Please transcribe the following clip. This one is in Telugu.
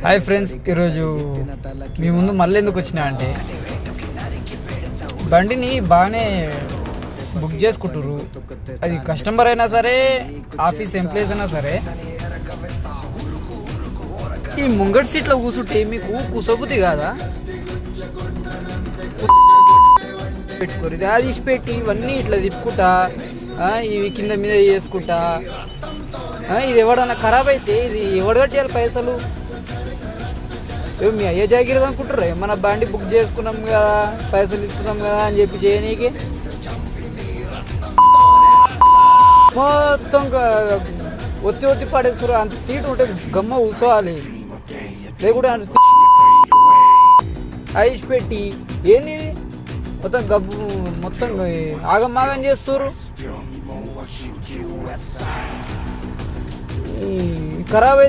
హాయ్ ఫ్రెండ్స్, ఈరోజు మీ ముందు మళ్ళీ ఎందుకు వచ్చినా అంటే బండిని బాగానే బుక్ చేసుకుంటారు. అది కస్టమర్ అయినా సరే, ఆఫీస్ ఎంప్లాయీస్ అయినా సరే, ఈ ముంగటి సీట్లో కూర్చుంటే మీకు కుసబుద్ధి కాదా? పెట్టుకోరు, ఇది అది ఇచ్చి పెట్టి ఇవన్నీ ఇట్లా తిప్పుకుంటా, ఇవి కింద మీద చేసుకుంటా. ఇది ఎవడన్నా ఖరాబ్ అయితే ఇది ఎవడు కట్టాలి పైసలు? మీ అయ్యే జాగిరది అనుకుంటారు. ఏమన్నా బండి బుక్ చేసుకున్నాం కదా, పైసలు ఇస్తున్నాం కదా అని చెప్పి చేయనీకి మొత్తం ఒత్తి ఒత్తి పడేస్తారు. అంత సీటు ఉంటే గమ్మ కూర్చోవాలి, లేకుంటే ఐస్ పెట్టి ఏంది మొత్తం గబ్బు మొత్తం ఆగమాగం చేస్తారు. ఖరాబ్